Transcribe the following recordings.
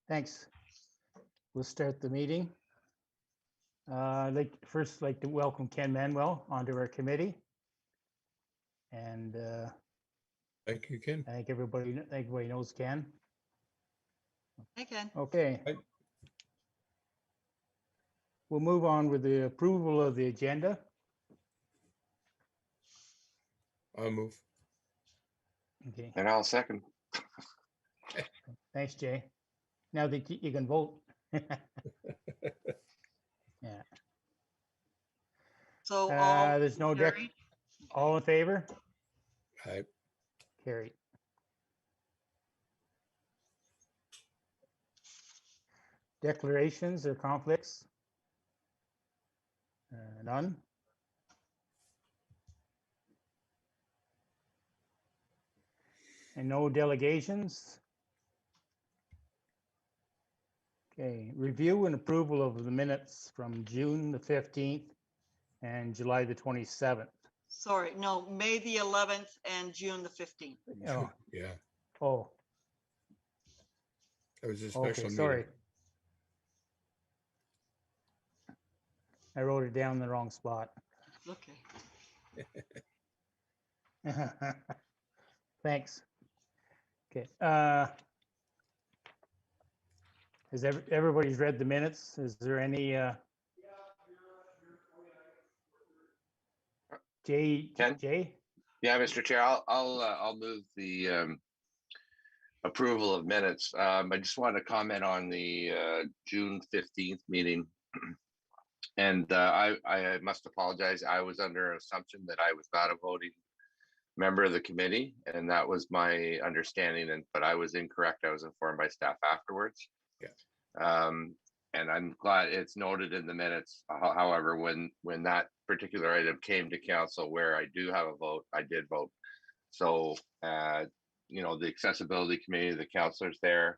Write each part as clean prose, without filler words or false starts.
Thanks. We'll start the meeting. I'd like to welcome Ken Manuel onto our committee. And Thank you, Ken. I think everybody knows Ken. Hey, Ken. Okay. Hi. We'll move on with the approval of the agenda. I'll move. Okay, And I'll second. thanks, Jay. Now that you can vote. Yeah, So all there's no carried? all in favor? I Carried. Declarations or conflicts? None. And no delegations? Okay, review and approval of the minutes from June the 15th and July the 27th. Sorry, no, May the 11th and June the 15th. Oh, yeah, oh, it was a okay, special sorry. meeting. I wrote it down in the wrong spot. Okay. Thanks. Okay. Has everybody's read the minutes? Is there any, Jay? Ken? Jay? Yeah, Mr. Chair, I'll move the approval of minutes. I just want to comment on the June 15th meeting. And I must apologize. I was under an assumption that I was not a voting member of the committee, and that was my understanding. But I was incorrect. I was informed by staff afterwards. Yeah. And I'm glad it's noted in the minutes. However, when that particular item came to council where I do have a vote, I did vote. So, you know, the accessibility committee, the councilors there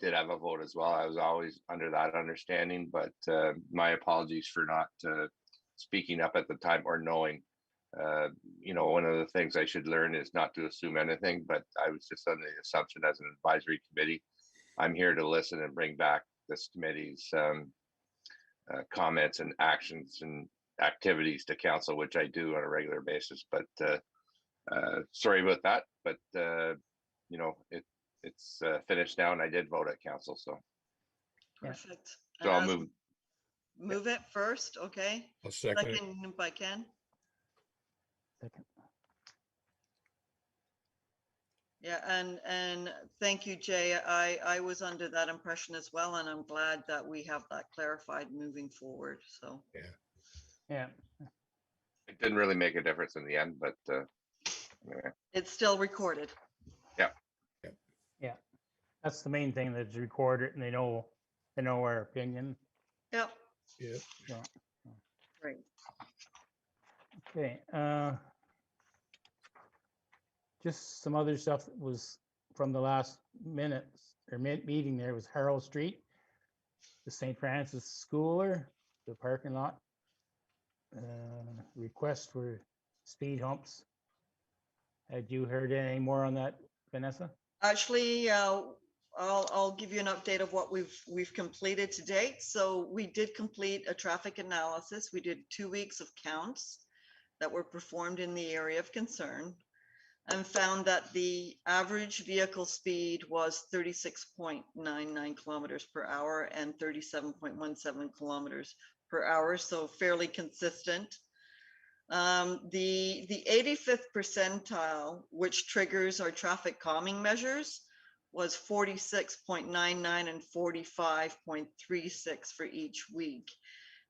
did have a vote as well. I was always under that understanding, but my apologies for not speaking up at the time or knowing. You know, one of the things I should learn is not to assume anything, but I was just under the assumption as an advisory committee, I'm here to listen and bring back this committee's comments and actions and activities to council, which I do on a regular basis. But sorry about that. But you know, it's finished now, and I did vote at council. So Yeah. Perfect. so I'll move. Move it first, okay? I'll second it. Second by Ken. Second. Yeah, and thank you, Jay. I was under that impression as well, and I'm glad that we have that clarified moving forward. So Yeah, It didn't really make a difference in the end, but anyway. it's still recorded. that's the main thing, that's recorded and they know our opinion. Yep, Yeah, So, great. okay, just some other stuff that was from the last minutes or meeting there was Harold Street, the St. Francis Schooler, the parking lot. Request for speed humps. Had you heard any more on that, Vanessa? Actually, I'll give you an update of what we've completed to date. So we did complete a traffic analysis. We did 2 weeks of counts that were performed in the area of concern and found that the average vehicle speed was 36.99 kilometers per hour and 37.17 kilometers per hour. So fairly consistent. The 85th percentile, which triggers our traffic calming measures, was 46.99 and 45.36 for each week.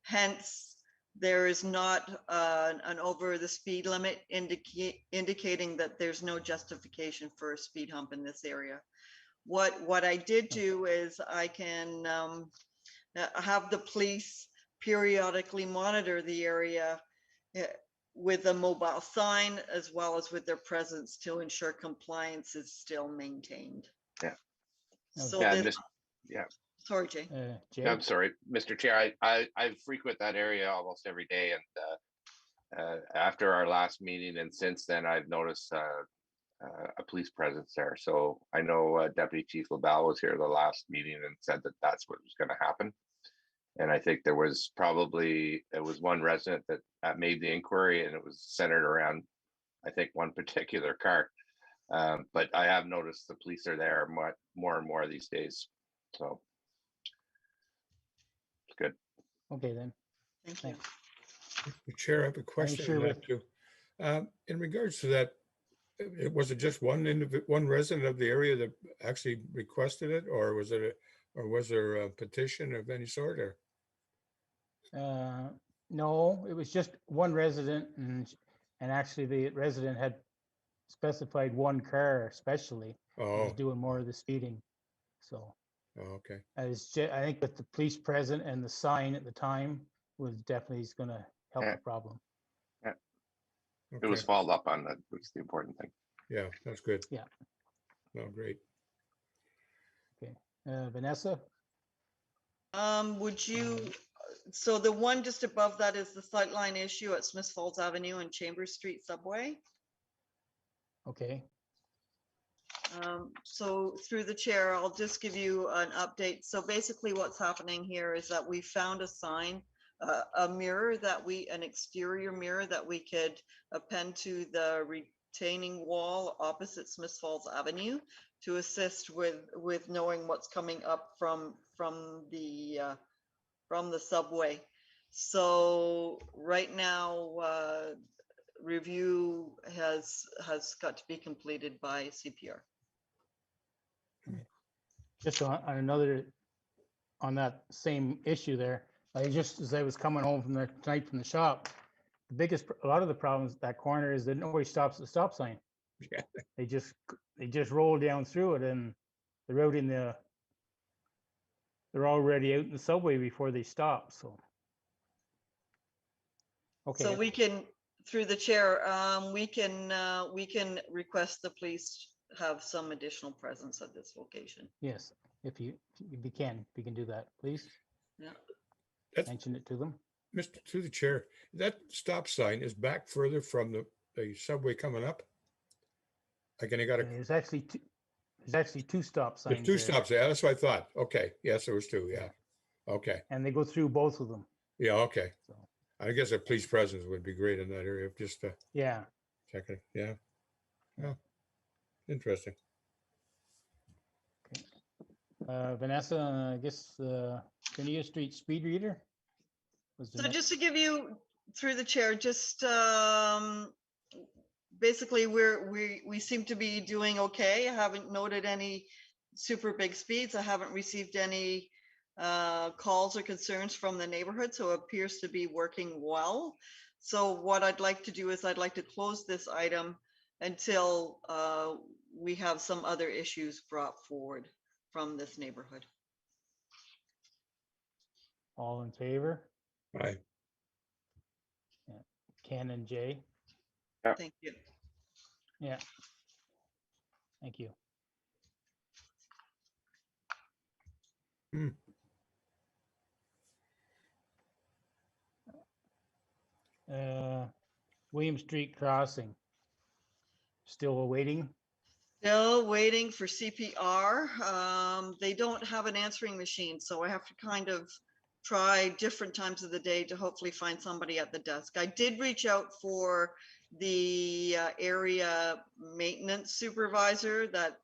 Hence, there is not an over the speed limit indicating that there's no justification for a speed hump in this area. What I did do is I can have the police periodically monitor the area with a mobile sign as well as with their presence to ensure compliance is still maintained. Yeah. So Yeah, this, yeah. sorry, Jay. Jay? I'm sorry, Mr. Chair. I frequent that area almost every day, and after our last meeting and since then, I've noticed a police presence there. So I know Deputy Chief LaBelle was here the last meeting and said that that's what was going to happen. And I think there was probably, it was one resident that made the inquiry, and it was centered around, I think, one particular car. But I have noticed the police are there more and more these days. So it's good. Okay, then. Thank you. Thanks. The chair, I have a question sure on that too. In regards to that, was it just one resident of the area that actually requested it, or was there a petition of any sort, or? No, it was just one resident, and actually the resident had specified one car especially. That was Oh, doing more of the speeding. So okay. I think with the police present and the sign at the time was definitely going to help Yeah. the problem. It was Okay. followed up on, that was the important thing. Yeah, that's good. Yeah. Oh, great. Vanessa? Would you, so the one just above that is the sightline issue at Smith Falls Avenue and Chambers Street subway. Okay, So through the chair, I'll just give you an update. So basically what's happening here is that we found a sign, a mirror an exterior mirror that we could append to the retaining wall opposite Smith Falls Avenue to assist with knowing what's coming up from the subway. So right now, review has got to be completed by CPR. just on that same issue there, as I was coming home from tonight from the shop, a lot of the problems at that corner is that nobody stops at the stop sign. Yeah. They just roll down through it, and they're already out in the subway before they stop, so. Okay. So we can, through the chair, we can request the police have some additional presence at this location. Yes, if you can do that, please. Yeah. That's, Mention it to them. Mr. To the chair, that stop sign is back further from the subway coming up? Like, and you got There's actually two stop signs. there's two there, stops there. That's what I thought. Okay. Yes, there was two. Yeah. Okay. and they go through both of them. Yeah. Okay. So, I guess a police presence would be great in that area. Just yeah. checking. Yeah. Yeah. Interesting. Vanessa, I guess Candia Street speed reader. So just to give you, through the chair, just basically we seem to be doing okay. I haven't noted any super big speeds. I haven't received any calls or concerns from the neighborhood, so it appears to be working well. So what I'd like to do is I'd like to close this item until we have some other issues brought forward from this neighborhood. All in favor? Right. Ken and Jay? Thank you. Yeah. Thank you. William Street crossing. Still awaiting? Still waiting for CPR. They don't have an answering machine, so I have to kind of try different times of the day to hopefully find somebody at the desk. I did reach out for the area maintenance supervisor that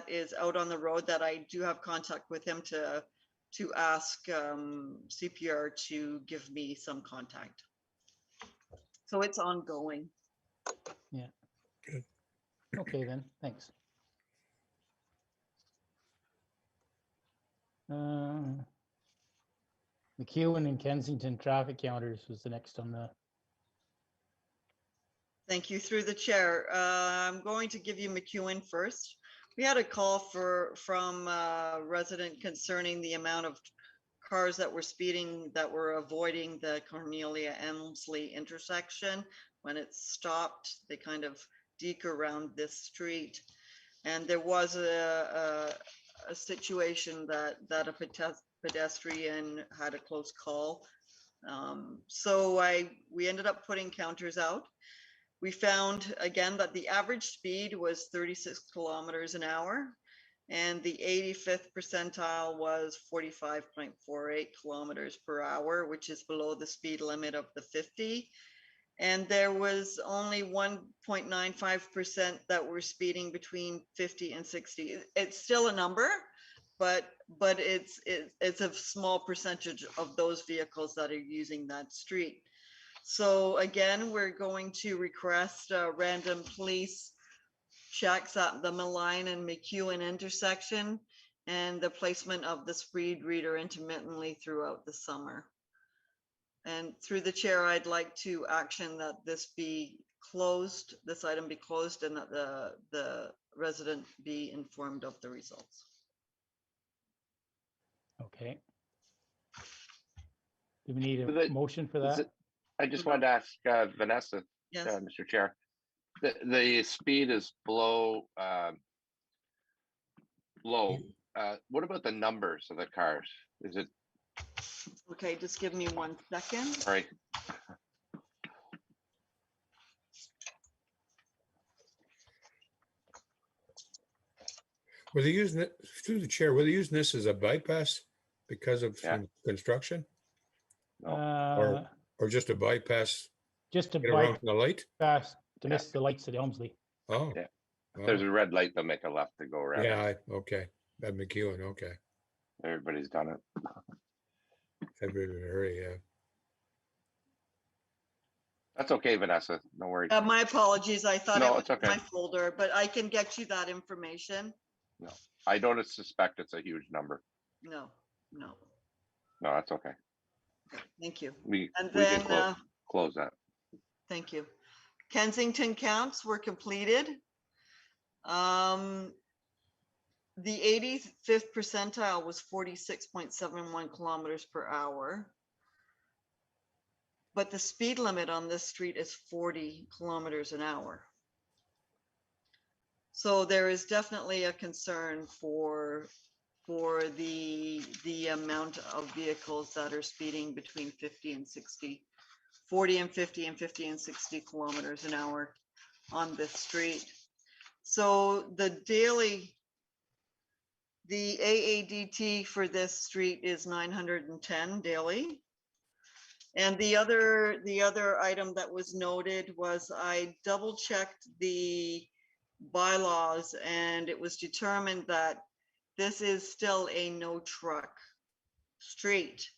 is out on the road, that I do have contact with him to ask CPR to give me some contact. So it's ongoing. Yeah. Good. Okay then, thanks. McEwen and Kensington traffic counters was the next on the. Thank you. Through the chair, I'm going to give you McEwen first. We had a call from a resident concerning the amount of cars that were speeding, that were avoiding the Cornelia Elmsley intersection. When it stopped, they kind of deke around this street. And there was a situation that a pedestrian had a close call. So we ended up putting counters out. We found again that the average speed was 36 kilometers an hour, and the 85th percentile was 45.48 kilometers per hour, which is below the speed limit of the 50. And there was only 1.95% that were speeding between 50 and 60. It's still a number, but it's a small percentage of those vehicles that are using that street. So again, we're going to request random police checks at the Malign and McEwen intersection and the placement of the speed reader intermittently throughout the summer. And through the chair, I'd like to action that this be closed, this item be closed, and that the resident be informed of the results. Okay. Do we need The- a motion for is that? I just wanted to ask Vanessa, Yes, Mr. Chair, the speed is below, low. What about the numbers of the cars? Is it, okay, just give me 1 second. sorry, Were they using it, through the chair, were they using this as a bypass because of Yeah. construction Uh, or just a bypass, just to get around from the light? bypass, to miss the lights at Elmsley. Oh. Yeah. oh, there's a red light, they'll make a left to go around. Yeah, okay. At McEwen, okay. Everybody's done it. Everybody in a hurry, yeah. That's okay, Vanessa, no worries. My apologies, I thought No, it was it's okay. my folder, but I can get you that information. I don't suspect it's a huge number. No, no, No, that's okay. thank you. We And we can then, close that. thank you. Kensington counts were completed. The 85th percentile was 46.71 kilometers per hour. But the speed limit on this street is 40 kilometers an hour. So there is definitely a concern for the amount of vehicles that are speeding between 50 and 60, 40 and 50 and 50 and 60 kilometers an hour on this street. So the AADT for this street is 910 daily. And the other item that was noted was I double checked the bylaws and it was determined that this is still a no truck street.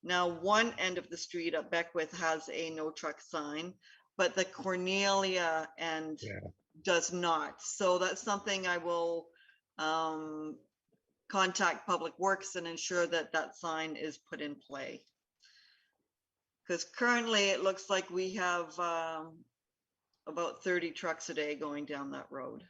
Now, one end of the street at Beckwith has a no truck sign, but the Cornelia end Yeah. does not. So that's something I will contact Public Works and ensure that that sign is put in play. Because currently it looks like we have about 30 trucks a day going down that road.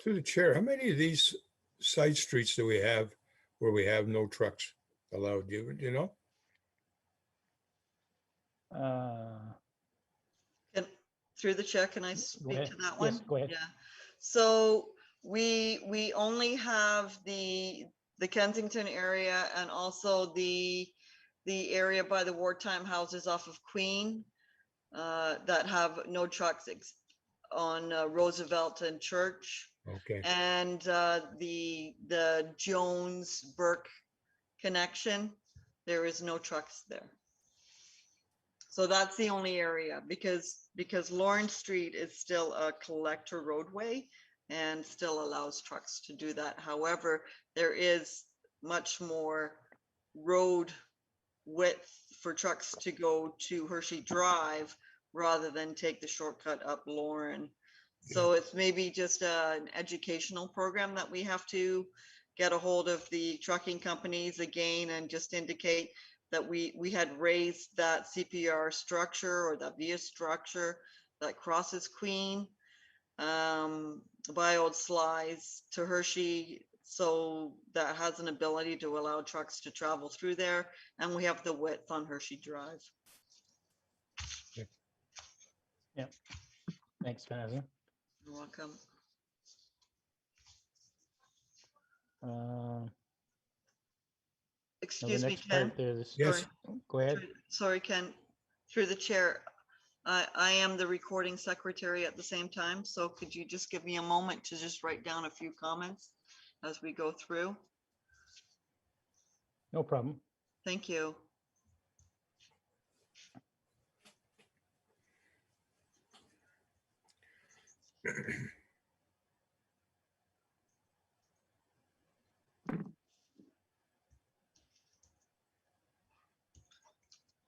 Through the chair, how many of these side streets do we have where we have no trucks allowed? Do you know? Through the chair, can I speak ahead. to that Yes, one? go ahead. Yeah. So we only have the Kensington area and also the area by the wartime houses off of Queen that have no trucks on Roosevelt and Church, Okay, and the Jones Burke connection. There is no trucks there. So that's the only area because Lawrence Street is still a collector roadway and still allows trucks to do that. However, there is much more road width for trucks to go to Hershey Drive rather than take the shortcut up Lauren. So it's maybe just an educational program that we have to get a hold of the trucking companies again and just indicate that we had raised that CPR structure or that via structure that crosses Queen by Old Slides to Hershey. So that has an ability to allow trucks to travel through there. And we have the width on Hershey Drive. Thanks, Vanessa. You're welcome. Excuse me, next Ken. part there, this, Yes. go ahead. Sorry, Ken, through the chair. I am the recording secretary at the same time, so could you just give me a moment to just write down a few comments as we go through? No problem. Thank you.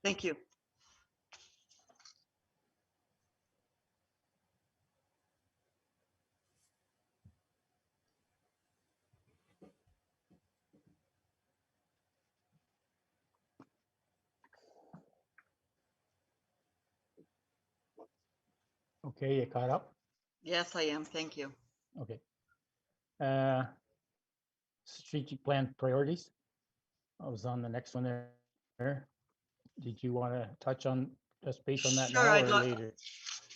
Thank you. Okay, you caught up? Yes, I am. Thank you. Okay. Uh, Strategic plan priorities. I was on the next one there. Did you want to touch on, just based on that Sure, now I'd or like, later?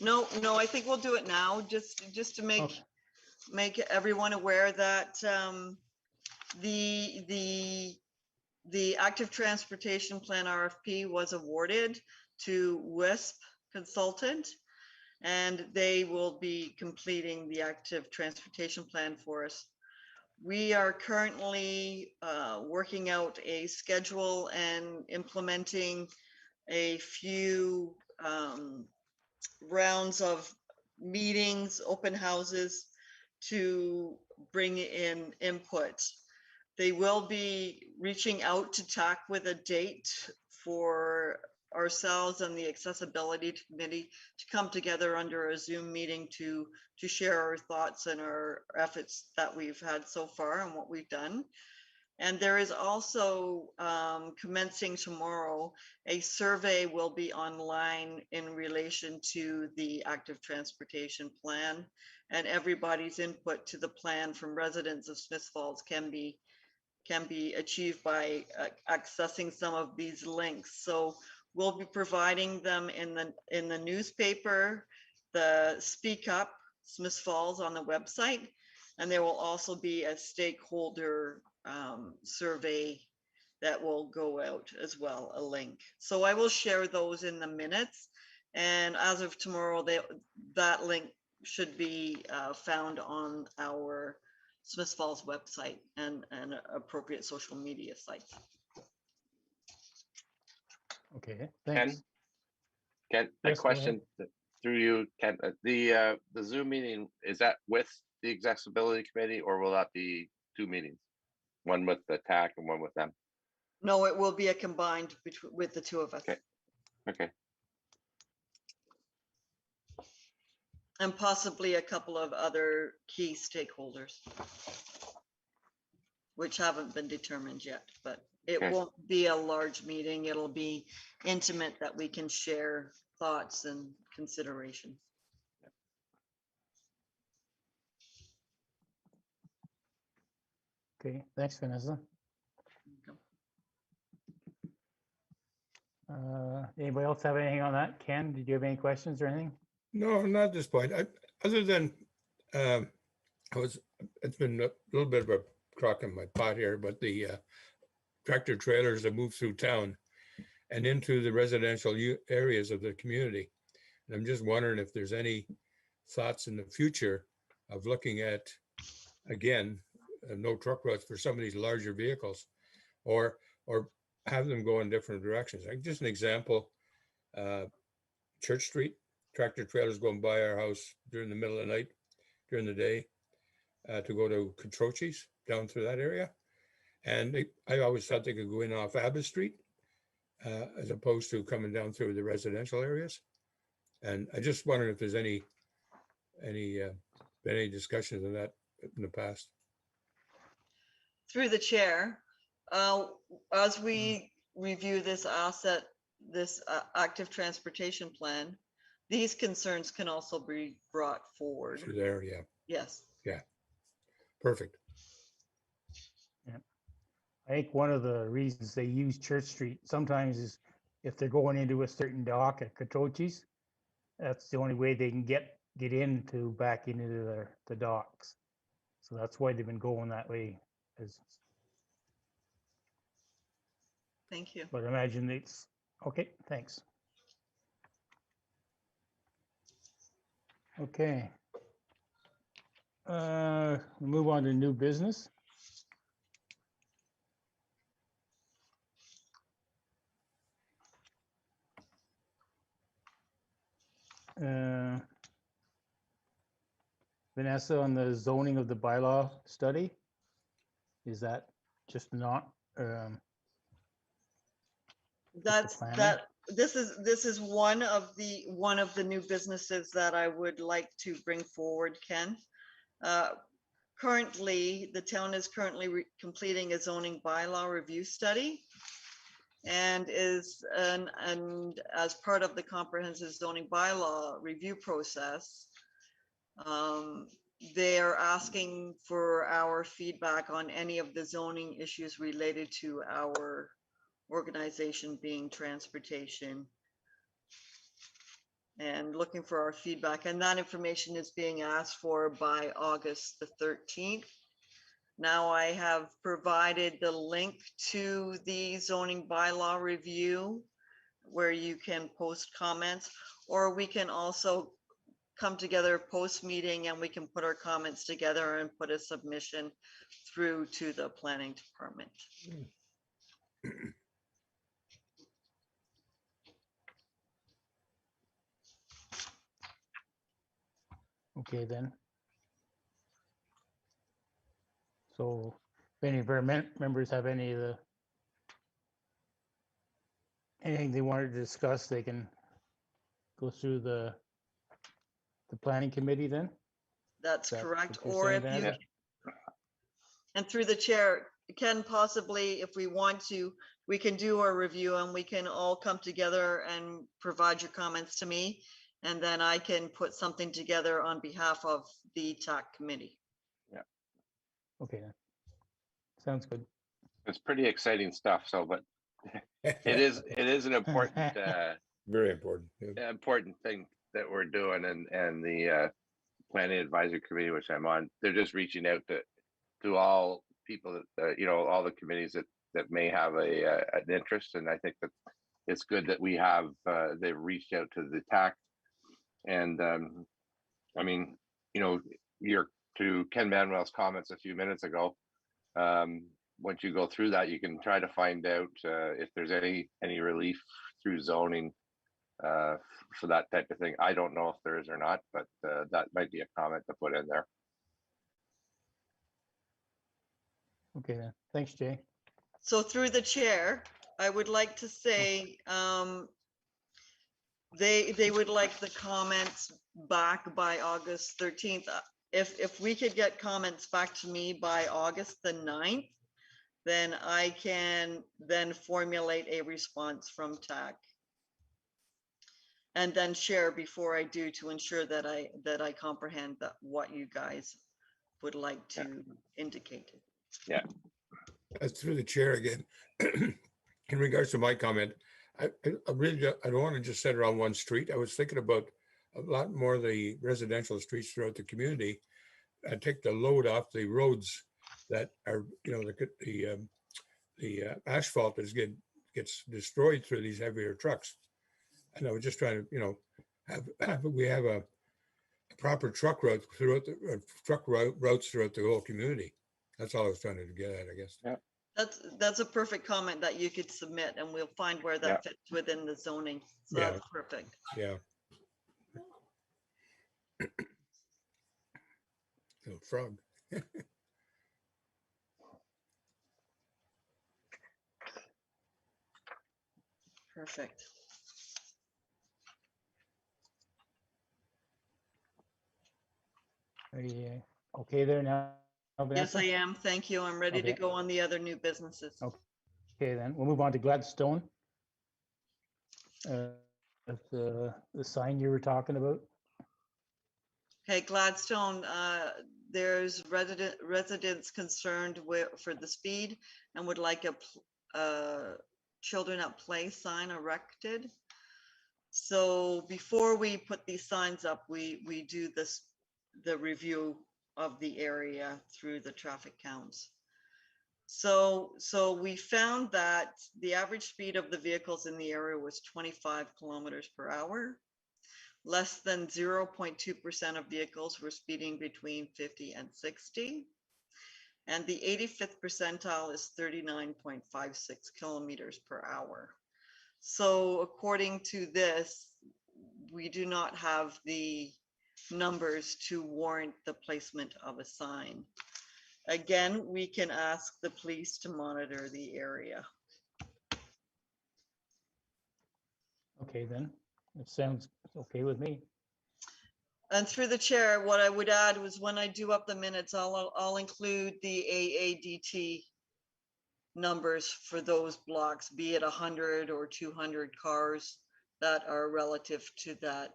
no, I think we'll do it now, just to Okay. make everyone aware that the active transportation plan RFP was awarded to WISP consultant, and they will be completing the active transportation plan for us. We are currently working out a schedule and implementing a few rounds of meetings, open houses to bring in input. They will be reaching out to TAC with a date for ourselves and the accessibility committee to come together under a Zoom meeting to share our thoughts and our efforts that we've had so far and what we've done. And there is also commencing tomorrow, a survey will be online in relation to the active transportation plan, and everybody's input to the plan from residents of Smiths Falls can be achieved by accessing some of these links. So we'll be providing them in the newspaper, the Speak Up Smiths Falls on the website, and there will also be a stakeholder survey that will go out as well, a link. So I will share those in the minutes, and as of tomorrow, that link should be found on our Smiths Falls website and appropriate social media sites. Okay, thanks. Ken, a Yes, go ahead. question through you, Ken, the Zoom meeting, is that with the accessibility committee or will that be two meetings? One with the TAC and one with them? No, it will be a combined between with the two of us. Okay. Okay. And possibly a couple of other key stakeholders, which haven't been determined yet, but it Okay. won't be a large meeting. It'll be intimate that we can share thoughts and considerations. Okay, thanks, Vanessa. Anybody else have anything on that? Ken, did you have any questions or anything? No, not at this point. Other than, it's been a little bit of a crock in my pot here, but the tractor trailers that move through town and into the residential areas of the community. And I'm just wondering if there's any thoughts in the future of looking at, again, no truck routes for some of these larger vehicles, or have them go in different directions. Like just an example, Church Street, tractor trailers going by our house during the middle of the night, during the day, to go to Catrochi's down through that area. And I always thought they could go in off Abbott Street, as opposed to coming down through the residential areas. And I just wondered if there's any discussions on that in the past. Through the chair, as we review this active transportation plan, these concerns can also be brought forward. Through there, yeah, Yes. perfect. I think one of the reasons they use Church Street sometimes is if they're going into a certain dock at Catrochi's, that's the only way they can get into back into the docks. So that's why they've been going that way. Thank you. but imagine it's, okay, thanks. Okay. Move on to new business. Uh, Vanessa, on the zoning of the bylaw study, is that just not, That's, planning? this is one of the new businesses that I would like to bring forward, Ken. Currently, the town is currently completing a zoning bylaw review study. And as part of the comprehensive zoning bylaw review process, they are asking for our feedback on any of the zoning issues related to our organization, being transportation, and looking for our feedback. And that information is being asked for by August the 13th. Now I have provided the link to the zoning bylaw review where you can post comments, or we can also come together post meeting and we can put our comments together and put a submission through to the planning department. Okay, then. So if any of our members have any of the, anything they wanted to discuss, they can go through the planning committee then? That's Is that correct. what you're Or saying, if you, Vanessa? and through the chair, can possibly, if we want to, we can do a review and we can all come together and provide your comments to me. And then I can put something together on behalf of the TAC committee. Okay, then. Sounds good. It's pretty exciting stuff. So, but it is an important, Very important. Yeah. important thing that we're doing, and the planning advisory committee, which I'm on, they're just reaching out to all people that you know, all the committees that may have an interest, and I think that it's good that we have they've reached out to the TAC, and I mean, you know, to Ken Manuel's comments a few minutes ago. Once you go through that, you can try to find out if there's any relief through zoning for that type of thing. I don't know if there is or not, but that might be a comment to put in there. Okay, then. Thanks, Jay. So through the chair, I would like to say, they would like the comments back by August 13th. If we could get comments back to me by August the 9th, then I can then formulate a response from TAC. And then share before I do, to ensure that I comprehend that what you guys would like to indicate. Yeah. Through the chair again. In regards to my comment, I really I don't want to just set it on one street. I was thinking about a lot more of the residential streets throughout the community. I take the load off the roads that are, you know, the asphalt gets destroyed through these heavier trucks. And I was just trying to, you know, we have a proper truck route throughout the routes throughout the whole community. That's all I was trying to get at, I guess. Yeah. That's a perfect comment that you could submit, and we'll find where that fits within the zoning. So Yeah. that's perfect. Yeah. Oh, frog. Perfect. Are you okay there now, Yes, Vanessa? I am. Thank you. I'm ready to Okay. go on the other new businesses. Okay, then we'll move on to Gladstone. The sign you were talking about. Okay, Gladstone, there's residents concerned for the speed and would like a children at play sign erected. So before we put these signs up, we do the review of the area through the traffic counts. So we found that the average speed of the vehicles in the area was 25 kilometers per hour. Less than 0.2% of vehicles were speeding between 50 and 60. And the 85th percentile is 39.56 kilometers per hour. So according to this, we do not have the numbers to warrant the placement of a sign. Again, we can ask the police to monitor the area. Okay, then, it sounds okay with me. And through the chair, what I would add was when I do up the minutes, I'll include the AADT numbers for those blocks, be it 100 or 200 cars that are relative to that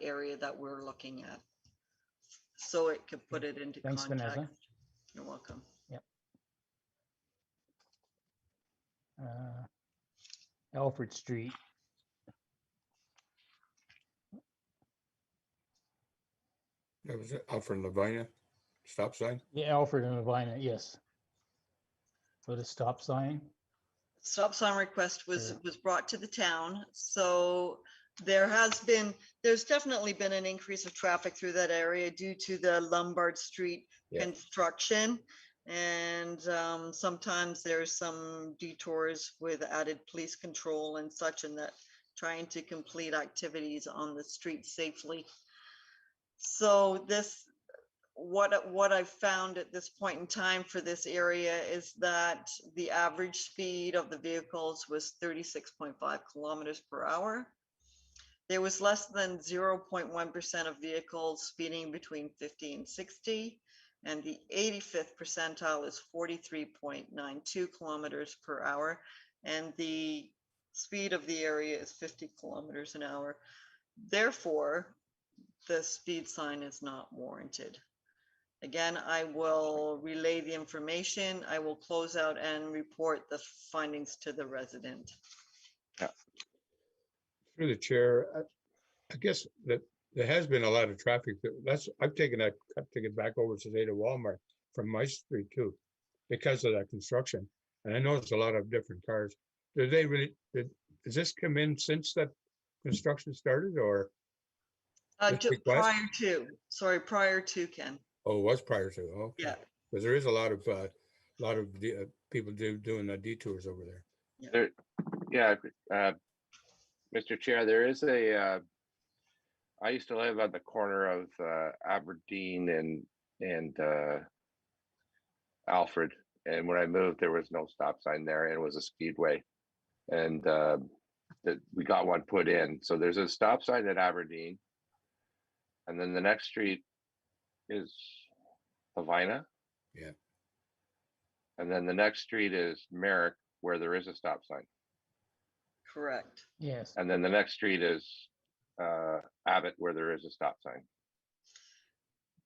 area that we're looking at. So it could put it into Thanks, context. Vanessa. You're welcome. Alfred Street. That was it, Alfred Lavina, stop sign. Yeah, Alfred and Lavina, yes. Put a stop sign. Stop sign request was Yeah. brought to the town. So there's definitely been an increase of traffic through that area due to the Lombard Street Yeah. construction. And sometimes there's some detours with added police control and such, and that trying to complete activities on the street safely. So what I've found at this point in time for this area is that the average speed of the vehicles was 36.5 kilometers per hour. There was less than 0.1% of vehicles speeding between 50 and 60, and the 85th percentile is 43.92 kilometers per hour, and the speed of the area is 50 kilometers an hour. Therefore, the speed sign is not warranted. Again, I will relay the information. I will close out and report the findings to the resident. Through the chair, I guess that there has been a lot of traffic. I've taken that cut to get back over to Zeta Walmart from my street too, because of that construction. And I noticed a lot of different cars. Does this come in since that construction started or? This request? Prior to Ken. Oh, it was prior to, okay. Yeah. Because there is a lot of people doing the detours over there. There, yeah, Mr. Chair, there is I used to live on the corner of Aberdeen and Alfred. And when I moved, there was no stop sign there and it was a speedway. And we got one put in. So there's a stop sign at Aberdeen. And then the next street is Lavina. Yeah. And then the next street is Merrick, where there is a stop sign. Correct. Yes. And then the next street is Abbott, where there is a stop sign.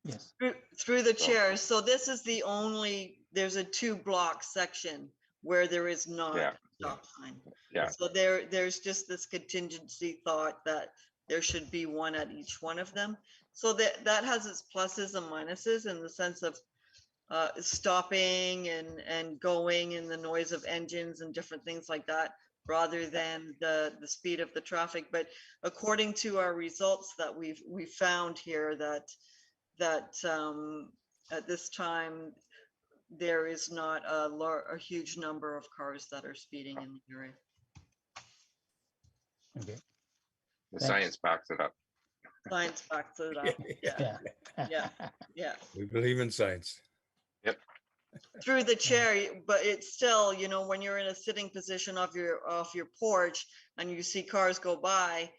Yes. Through the chair. So this is there's a 2-block section where there is not Yeah. a stop sign. Yeah. So there's just this contingency thought that there should be one at each one of them. So that has its pluses and minuses in the sense of stopping and going and the noise of engines and different things like that, rather than the speed of the traffic. But according to our results that we found here, that at this time there is not a huge number of cars that are speeding in the area. Okay. The Thanks. science backs it up. Science backs it up. Yeah, Yeah. yeah. We believe in science. Through the chair, but it's still, when you're in a sitting position off your porch and you see cars go by,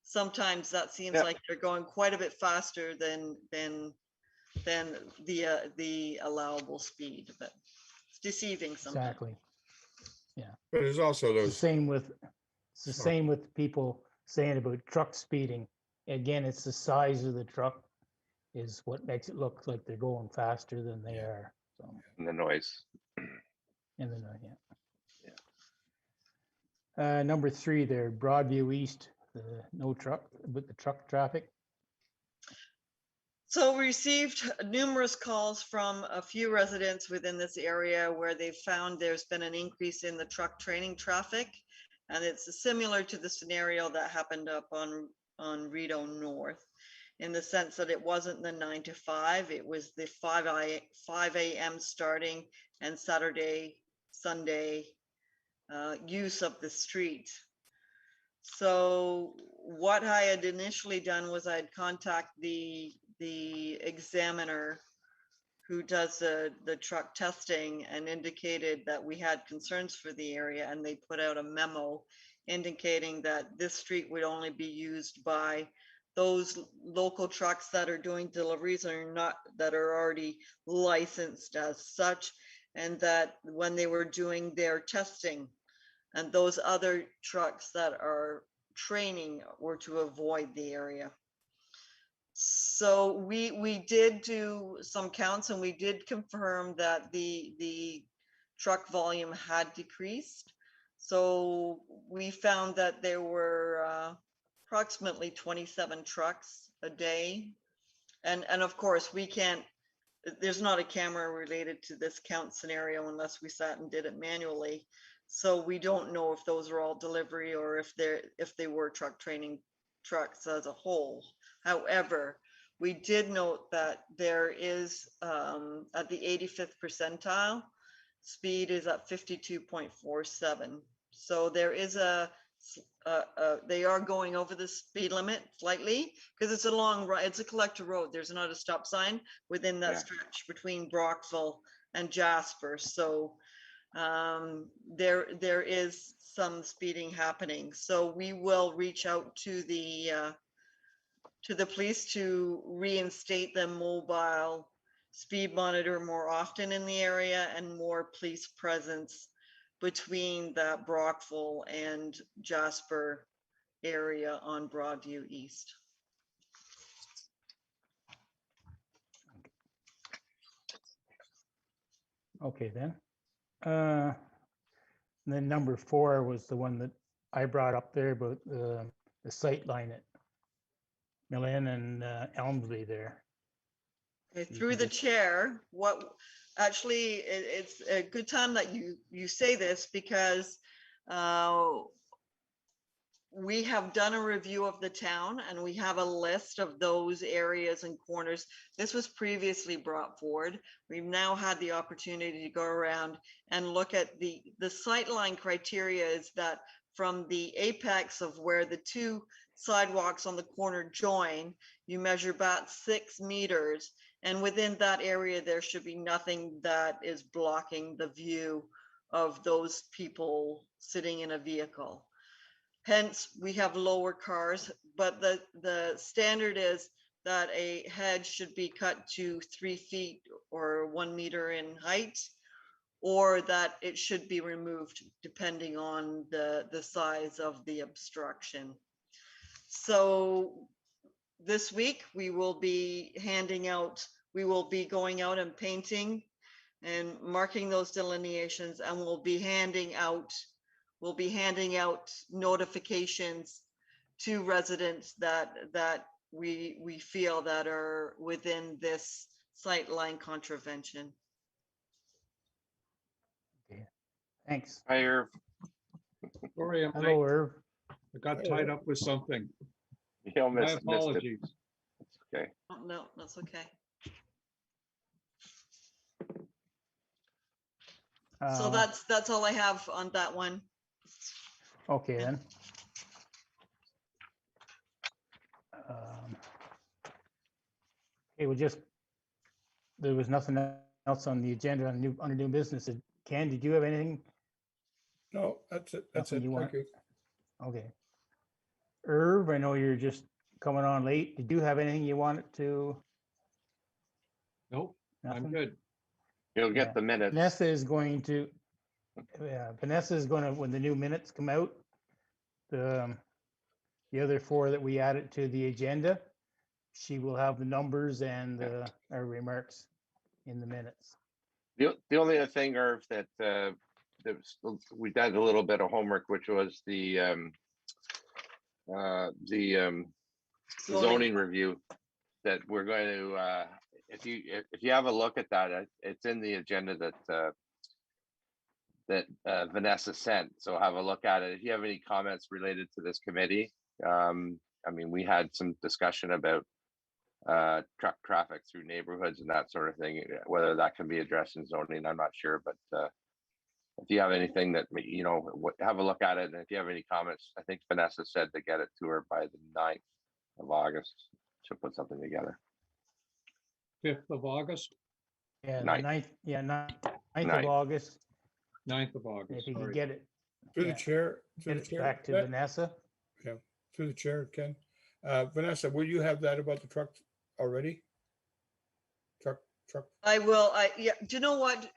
sometimes that seems Yeah. like they're going quite a bit faster than the allowable speed, but it's deceiving sometimes. Exactly. But there's also It's the those, same with people saying about truck speeding. Again, it's the size of the truck is what makes it look like they're going faster than they are. So, And the noise. and then, number 3 there, Broadview East, no truck, but the truck traffic. So we received numerous calls from a few residents within this area where they found there's been an increase in the truck training traffic. And it's similar to the scenario that happened up on Rideau North, in the sense that it wasn't the 9 to 5, it was the 5 a.m. starting and Saturday, Sunday use of the street. So what I had initially done was I'd contact the examiner who does the truck testing and indicated that we had concerns for the area, and they put out a memo indicating that this street would only be used by those local trucks that are doing deliveries or not, that are already licensed as such, and that when they were doing their testing, and those other trucks that are training were to avoid the area. So we did do some counts, and we did confirm that the truck volume had decreased. So we found that there were approximately 27 trucks a day. And of course, we can't, there's not a camera related to this count scenario unless we sat and did it manually. So we don't know if those are all delivery or if they were truck training trucks as a whole. However, we did note that there is at the 85th percentile, speed is at 52.47. So there is they are going over the speed limit slightly because it's a long ride. It's a collector road. There's not a stop sign within that stretch between Brockville and Jasper. So there is some speeding happening. So we will reach out to the police to reinstate the mobile speed monitor more often in the area and more police presence between that Brockville and Jasper area on Broadview East. Okay, then. And then number 4 was the one that I brought up there about the sight line at Millen and Elmsley there. Okay, You through can the just- chair, what actually it's a good time that you say this because we have done a review of the town and we have a list of those areas and corners. This was previously brought forward. We've now had the opportunity to go around and look at the sightline criteria is that from the apex of where the two sidewalks on the corner join, you measure about 6 meters. And within that area, there should be nothing that is blocking the view of those people sitting in a vehicle. Hence, we have lower cars, but the standard is that a hedge should be cut to 3 feet or 1 meter in height, or that it should be removed depending on the size of the obstruction. So this week we will be going out and painting and marking those delineations, and we'll be handing out notifications to residents that we feel that are within this sight line contravention. Thanks. Hi, Irv. Sorry, I'm Hello, late. Irv. I got tied up with something. You'll My miss it. apologies. Okay. Oh, no, that's okay. So that's all I have on that one. Okay, then. Okay, there was nothing else on the agenda under new business. Ken, did you have anything? No, that's it. That's Nothing it. you Thank want? you. Okay. Irv, I know you're just coming on late. Did you have anything you wanted to? Nope, I'm Nothing? good. You'll Yeah. get the minutes. Vanessa is going to, when the new minutes come out, the other 4 that we added to the agenda, she will have the numbers and our remarks in the minutes. The only other thing, Irv, that we did a little bit of homework, which was the zoning review that we're going to, if you have a look at that, it's in the agenda that Vanessa sent. So have a look at it. If you have any comments related to this committee, I mean, we had some discussion about truck traffic through neighborhoods and that sort of thing. Whether that can be addressed in zoning, I'm not sure, but if you have anything that, you know, have a look at it. And if you have any comments, I think Vanessa said to get it to her by the 9th of August. She'll put something together. 5th of August, Yeah, the Ninth. 9th, yeah, 9th of Ninth. August, 9th of and August. if you can sorry. get it, Through the Yeah. chair, get through the it chair. back to That- Vanessa. Through the chair, Ken. Vanessa, will you have that about the trucks already? Truck. I will, yeah, do you know what?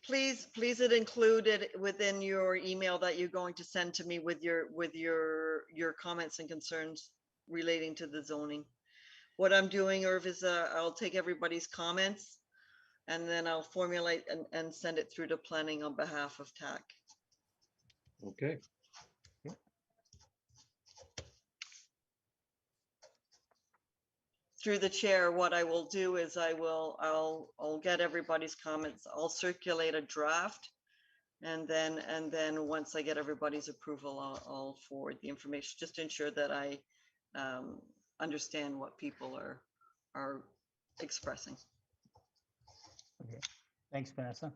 Please it included within your email that you're going to send to me with your comments and concerns relating to the zoning. What I'm doing, Irv, is I'll take everybody's comments and then I'll formulate and send it through to planning on behalf of TAC. Okay, Through the chair, what I will do is I'll get everybody's comments. I'll circulate a draft. And then once I get everybody's approval, I'll forward the information, just to ensure that I understand what people are expressing. Thanks, Vanessa.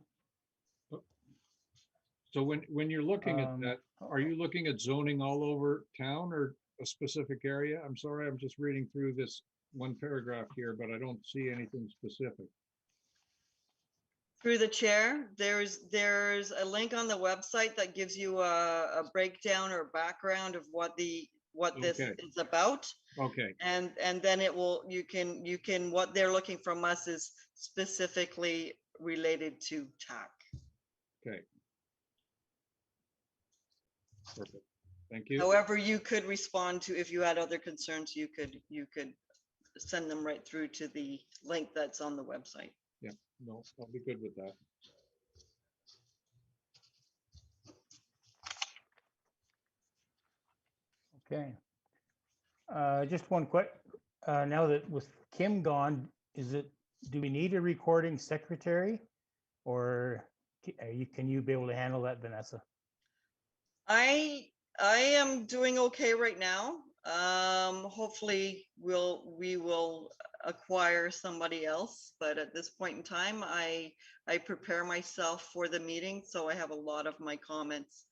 so when you're looking at Um, that, are you looking at zoning all over town or a specific area? I'm sorry, I'm just reading through this one paragraph here, but I don't see anything specific. Through the chair, there's a link on the website that gives you a breakdown or background of what this Okay. is about. Okay, And then it will, you can, what they're looking from us is specifically related to TAC. okay. Perfect. Thank you. However, you could respond to, if you had other concerns, you could send them right through to the link that's on the website. No, I'll be good with that. Okay. Just one quick, now that with Kim gone, do we need a recording secretary? Or can you be able to handle that, Vanessa? I am doing okay right now. Hopefully we will acquire somebody else, but at this point in time, I prepare myself for the meeting, so I have a lot of my comments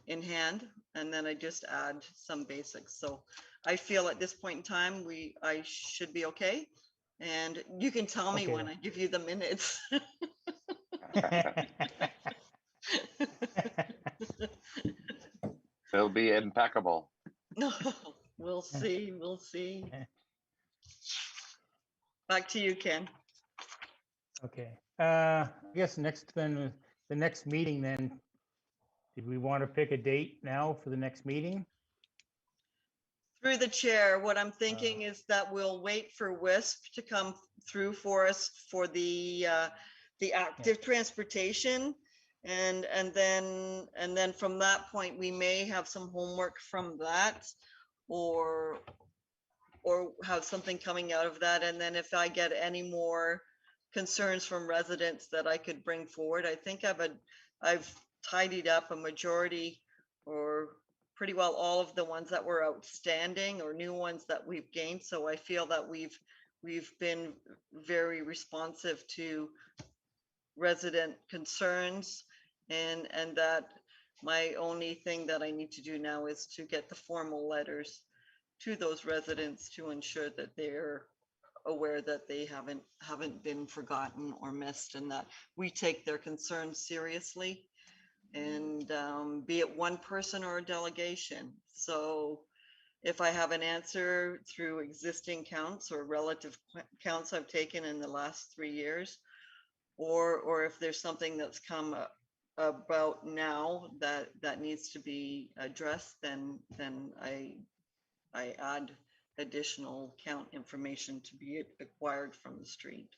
in hand, and then I just add some basics. So I feel at this point in time, I should be okay. And you can tell me when Okay. I give you the minutes. It'll be impeccable. No, we'll see. Back to you, Ken. Okay, I guess next then, the next meeting then, did we want to pick a date now for the next meeting? Through the chair, what I'm thinking is that we'll wait for WISP to come through for us for the active transportation. And then from that point, we may have some homework from that or have something coming out of that. And then if I get any more concerns from residents that I could bring forward, I think I've tidied up a majority or pretty well all of the ones that were outstanding or new ones that we've gained. So I feel that we've been very responsive to resident concerns, and that my only thing that I need to do now is to get the formal letters to those residents to ensure that they're aware that they haven't been forgotten or missed, and that we take their concerns seriously, and be it one person or a delegation. So if I have an answer through existing counts or relative counts I've taken in the last 3 years, or if there's something that's come about now that needs to be addressed, then I add additional count information to be acquired from the street.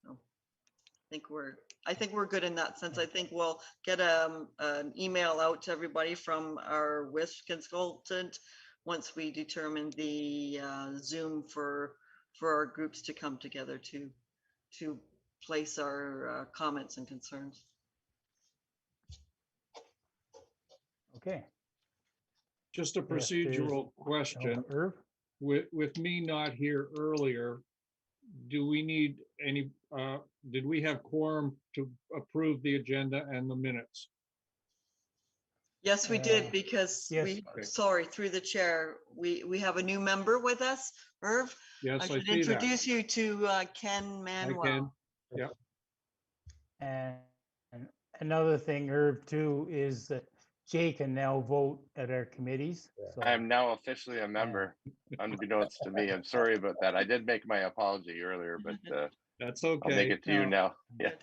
So I think we're good in that sense. I think we'll get an email out to everybody from our WISP consultant once we determine the Zoom for our groups to come together to place our comments and concerns. Okay. Just a If there's procedural no question. Irv? With me not here earlier, do we need any, did we have quorum to approve the agenda and the minutes? Yes, we did, Uh, because yes. we, Okay. sorry, through the chair, we have a new member with us, Irv. Yes, I I should see that. introduce you to Ken I Manuel. can. And another thing, Irv, too, is that Jay can now vote at our committees. So, I am now officially a member, unbeknownst to me. I'm sorry about that. I did make my apology earlier, but That's I'll make okay. it to you No. now. Yeah,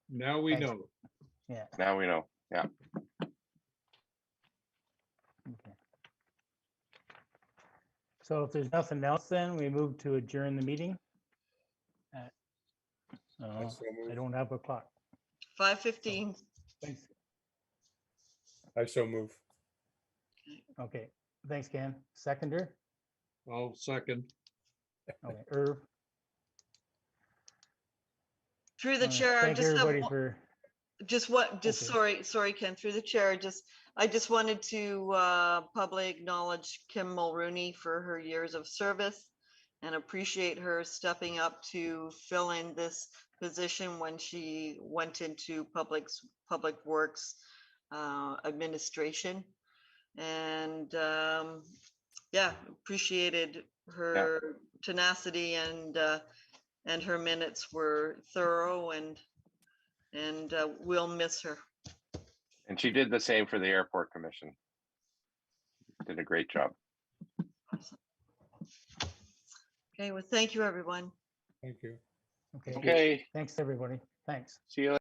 Now we Thanks. know. yeah. now we know. Yeah. Okay. So if there's nothing else, then we move to adjourn the meeting. I so I move. don't have a clock. 5:15. Thanks. I so move. Okay, thanks, Ken. Seconder? I'll second. Okay, Irv? Through the chair, I Thank just have everybody one- for, just Okay. sorry, Ken, through the chair, I just wanted to publicly acknowledge Kim Mulrooney for her years of service and appreciate her stepping up to fill in this position when she went into public works administration. And yeah, appreciated her tenacity, and her minutes were thorough, and we'll miss her. And she did the same for the airport commission. Did a great job. Okay, well, thank you, everyone. Thank you. okay, Okay, thanks, everybody. Thanks. see you later.